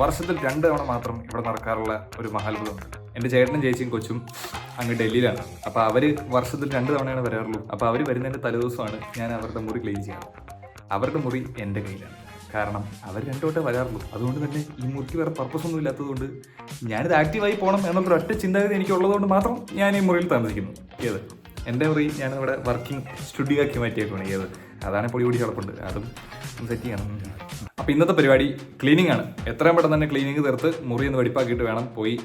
വർഷത്തിൽ 2 തവണ മാത്രം ഇവിടെ നടക്കാറുള്ള ഒരു മഹാത്ഭുതമുണ്ട്. എൻ്റെ ചേട്ടനും ചേച്ചിയും കൊച്ചും അങ്ങ് ഡൽഹിയിലാണ്. അപ്പോൾ അവർ വർഷത്തിൽ 2 തവണയാണ് വരാറുള്ളൂ. അപ്പോൾ അവർ വരുന്നതിൻ്റെ തലേദിവസമാണ് ഞാൻ അവരുടെ മുറി ക്ലീൻ ചെയ്യാറ്. അവരുടെ മുറി എൻ്റെ കയ്യിലാണ്. കാരണം അവർ 2 വട്ടം വരാറുള്ളൂ. അതുകൊണ്ട് തന്നെ ഈ മുറിക്ക് വേറെ പർപ്പസ് ഒന്നും ഇല്ലാത്തതുകൊണ്ട് ഞാനിത് ആക്റ്റീവായി പോകണം എന്നുള്ളൊരു ഒറ്റ ചിന്താഗതി എനിക്കുള്ളതുകൊണ്ട് മാത്രം ഞാൻ ഈ മുറിയിൽ താമസിക്കുന്നു. ഏത് എൻ്റെ മുറി ഞാനിവിടെ വർക്കിംഗ് സ്റ്റുഡിയോ ആക്കി മാറ്റിയേക്കാണ്. ഏത് അതാണ് പൊടി പൊടി കിടപ്പുണ്ട്. അതും സെറ്റ് ചെയ്യണം. അപ്പോൾ ഇന്നത്തെ പരിപാടി ക്ലീനിങ് ആണ്. എത്രയും പെട്ടെന്ന് തന്നെ ക്ലീനിങ് തീർത്ത് മുറി ഒന്ന് വെടിപ്പാക്കിയിട്ട് വേണം പോയി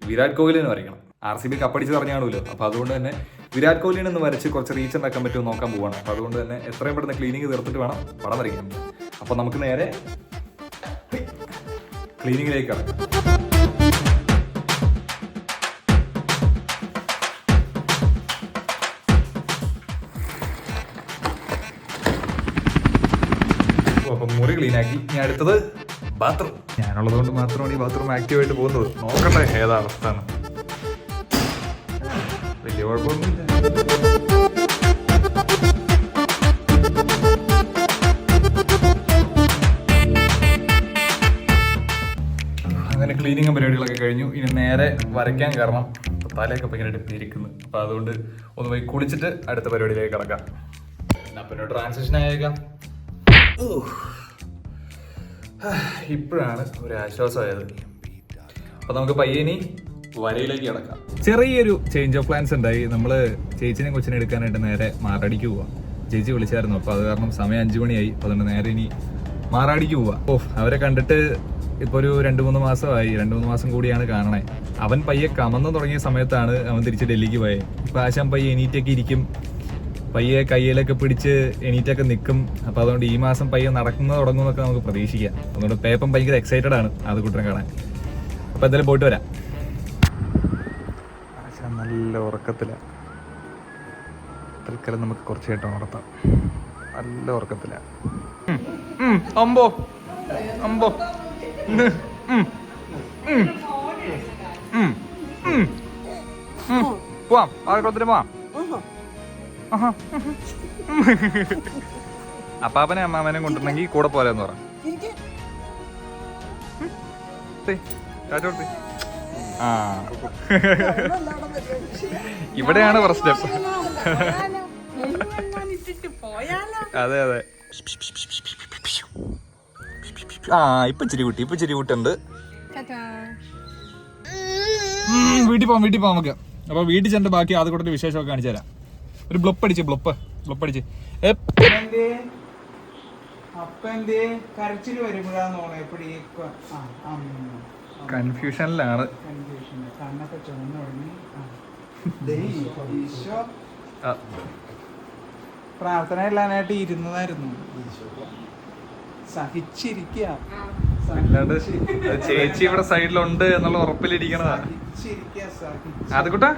വിരാട് കോഹ്ലിനെ വരയ്ക്കണം. RCB കപ്പടിച്ച് പറഞ്ഞാണല്ലോ. അപ്പോൾ അതുകൊണ്ട് തന്നെ വിരാട് കോഹ്ലിനെ ഒന്ന് വരച്ച് കുറച്ച് റീച്ച് ഉണ്ടാക്കാൻ പറ്റുമോ നോക്കാൻ പോവാണ്. അപ്പോൾ അതുകൊണ്ട് തന്നെ എത്രയും പെട്ടെന്ന് ക്ലീനിങ് തീർത്തിട്ട് വേണം പടം വരയ്ക്കാൻ. അപ്പോൾ നമുക്ക് നേരെ ക്ലീനിങ്ങിലേക്ക് ഇറങ്ങാം. അപ്പം മുറി ക്ലീനാക്കി. ഇനി അടുത്തത് ബാത്റൂം. ഞാനുള്ളത് കൊണ്ട് മാത്രമാണ് ഈ ബാത്റൂം ആക്റ്റീവായിട്ട് പോകുന്നത്. നോക്കട്ടെ ഏതാ അവസ്ഥ. വലിയ കുഴപ്പമൊന്നുമില്ല. അങ്ങനെ ക്ലീനിങ്ങും പരിപാടികളൊക്കെ കഴിഞ്ഞു. ഇനി നേരെ വരയ്ക്കാൻ കാരണം തലയൊക്കെ ഭയങ്കരമായിട്ട് പെരിക്കുന്നു. അപ്പോൾ അതുകൊണ്ട് ഒന്ന് പോയി കുളിച്ചിട്ട് അടുത്ത പരിപാടിയിലേക്ക് കിടക്കാം. പിന്നെ ട്രാൻസാക്ഷൻ ആയേക്കാം. ഇപ്പോഴാണ് ഒരു ആശ്വാസമായത്. അപ്പൊ നമുക്ക് പയ്യനി വരയിലേക്ക് കിടക്കാം. ചെറിയൊരു ചേഞ്ച് ഓഫ് പ്ലാൻസ് ഉണ്ടായി. നമ്മള് ചേച്ചിനെ കൊച്ചിനെ എടുക്കാനായിട്ട് നേരെ മാറാടിക്ക് പോവാം. ചേച്ചി വിളിച്ചായിരുന്നു. അപ്പൊ അത് കാരണം സമയം 5 മണിയായി. അതുകൊണ്ട് നേരെ ഇനി മാറാടിക്ക് പോവാ. അവരെ കണ്ടിട്ട് ഇപ്പൊ ഒരു 2-3 മാസമായി. 2-3 മാസം കൂടിയാണ് കാണണേ. അവൻ പയ്യെ കമന്ന് തുടങ്ങിയ സമയത്താണ് അവൻ തിരിച്ച് ഡൽഹിക്ക് പോയത്. ഇപ്പൊ ആശാൻ പയ്യെ എണീറ്റൊക്കെ ഇരിക്കും. പയ്യെ കയ്യിലൊക്കെ പിടിച്ച് എണീറ്റൊക്കെ നിൽക്കും. അപ്പോൾ അതുകൊണ്ട് ഈ മാസം പയ്യെ നടക്കുന്നത് തുടങ്ങുമെന്നൊക്കെ നമുക്ക് പ്രതീക്ഷിക്കാം. അതുകൊണ്ട് പേപ്പം ഭയങ്കര എക്സൈറ്റഡ് ആണ് അത് കുട്ടനെ കാണാൻ. അപ്പോൾ എന്തായാലും പോയിട്ട് വരാം. നല്ല ഉറക്കത്തിലാണ്. തൽക്കാലം നമുക്ക് കുറച്ച് കേട്ടോ ഉറത്താം. നല്ല ഉറക്കത്തിലാണ്. അമ്പോ അമ്പോ പോവാം. ആഴക്കുളത്തിന് പോവാം. അപ്പാപ്പനെ അമ്മാവനെ കൊണ്ടുവന്നെങ്കിൽ കൂടെ പോലെന്ന് പറ. ഇവിടെയാണ് പ്രശ്നം. അതെ അതെ. ഇപ്പൊ ഇച്ചിരി കുട്ടുണ്ട്. വീട്ടിൽ പോവാം നമുക്ക്. അപ്പൊ വീട്ടിൽ ചെന്ന് ബാക്കി അത് കൂടെ വിശേഷമൊക്കെ കാണിച്ചു തരാം. ഒരു ബ്ലപ്പ് അടിച്ച് കൺഫ്യൂഷനിലാണ്. പ്രാർത്ഥന ഇല്ലാനായിട്ട് ഇരുന്നതായിരുന്നു. സഹിച്ചിരിക്കുക. ചേച്ചി ഇവിടെ സൈഡിലുണ്ട് എന്നുള്ള ഉറപ്പിലിരിക്കണതാ. അത് കൂട്ടാ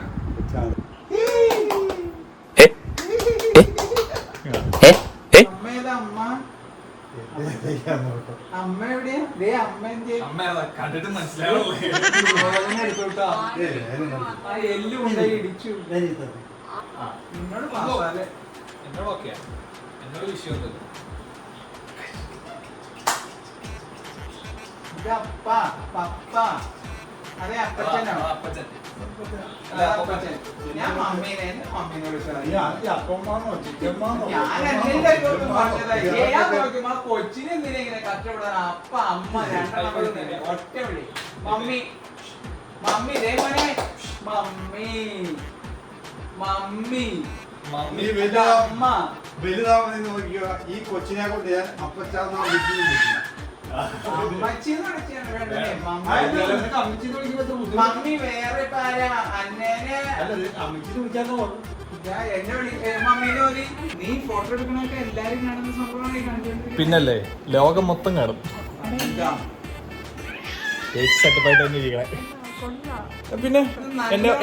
അമ്മ എവിടെയാ? കണ്ടിട്ട് മനസ്സിലാവില്ലേ? എല്ലും ഉണ്ടായി ഇടിച്ചു. എന്നോട് വിഷയമൊന്നുമില്ല. അതെ അപ്പച്ചനോ? ഞാൻ മമ്മീനെ കൊച്ചിനെ എന്തിനാ ഇങ്ങനെ കഷ്ടപ്പെടാൻ? അപ്പ അമ്മ ഒറ്റ വിളി. മമ്മി മമ്മി ഇതേ മോനെ മമ്മി മമ്മി മമ്മി അമ്മ വലുതാവുന്ന നോക്കിയോ. ഈ കൊച്ചിനെ കൊണ്ട് ഞാൻ അപ്പച്ചാന്ന് വിളിക്കുന്നു. മമ്മി വേറെ അന്നേനെ നീ ഫോട്ടോ എടുക്കണൊക്കെ എല്ലാരും കാണുന്ന സംഭവമാണ്. പിന്നല്ലേ ലോകം മൊത്തം കാണും. സെറ്റപ്പായിട്ട് തന്നെ ഇരിക്കണേ. പിന്നെ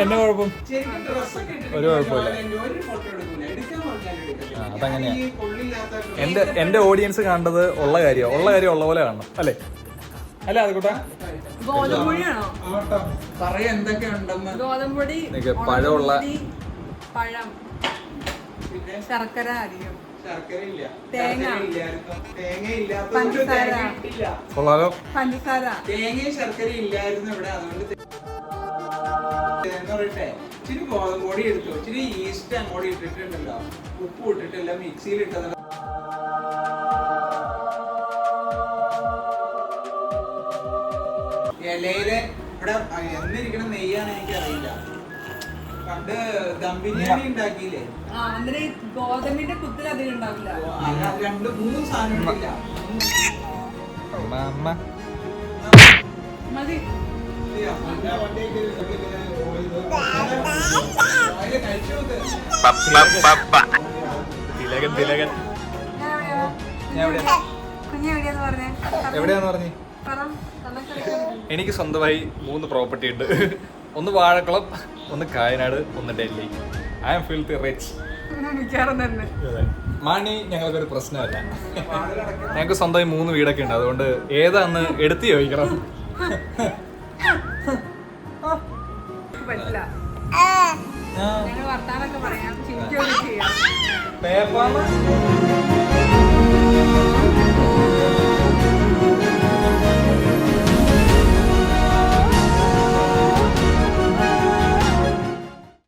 എന്നെ കുഴപ്പം ഒരു കുഴപ്പമില്ല. അതങ്ങനെയാ. എന്റെ ഓഡിയൻസ് കാണേണ്ടത് ഉള്ള കാര്യം ഉള്ള പോലെ കാണണം. അല്ലേ അത് കൂട്ടാ പറയാ എന്തൊക്കെയുണ്ടെന്ന്. ഗോതമ്പൊടി, പഴമുള്ള പഴം, ശർക്കര, അരിയും ശർക്കര ഇല്ല. തേങ്ങ. ശർക്കര ഇല്ലായിരുന്നു. തേങ്ങ ഇല്ലാത്തതുകൊണ്ട് പഞ്ചസാര. തേങ്ങ ഇട്ടില്ല. കൊള്ളാലോ. പഞ്ചസാര. തേങ്ങയും ശർക്കര ഇല്ലായിരുന്നു ഇവിടെ, അതുകൊണ്ട് എന്ന് പറയട്ടെ, ഇച്ചിരി ഗോതമ്പ് പൊടി എടുത്തു, ഇച്ചിരി ഈസ്റ്റ് അങ്ങോട്ട് ഇട്ടിട്ടുണ്ടല്ലോ, ഉപ്പ് ഇട്ടിട്ടില്ല, മിക്സിയിൽ ഇട്ടത്. ഇലയില് ഇവിടെ എന്നിരിക്കണ നെയ്യാണ് എനിക്കറിയില്ല. പണ്ട് ദം ബിരിയാണി ഉണ്ടാക്കിയില്ലേ, ആ എന്നിട്ട് ഈ ഗോതമ്പിന്റെ കുത്തിൽ അധികം ഉണ്ടാവില്ല. രണ്ട് മൂന്ന് സാധനം ഇല്ല. മതി. കഴിച്ചു നോക്ക്. തിലകൻ തിലകൻ ഞാൻ എവിടെയാ? കുഞ്ഞ് എവിടെയാന്ന് പറഞ്ഞേ? എവിടെയാന്ന് പറഞ്ഞു? പറ. എനിക്ക് സ്വന്തമായി 3 പ്രോപ്പർട്ടി ഉണ്ട്. ഒന്ന് വാഴക്കുളം, ഒന്ന് കായനാട്, ഒന്ന് Delhi. I am feel rich. മിക്കവാറും തന്നെ. മണി ഞങ്ങൾക്കൊരു പ്രശ്നമല്ല. ഞങ്ങൾക്ക് സ്വന്തമായി 3 വീടൊക്കെ ഉണ്ട്. അതുകൊണ്ട് ഏതാന്ന് എടുത്ത് ചോദിക്കണം. പറ്റില്ല. ഞങ്ങൾ വർത്താനൊക്കെ പറയാം, ചിരിക്കുകയൊക്കെ ചെയ്യാം. പേപ്പർ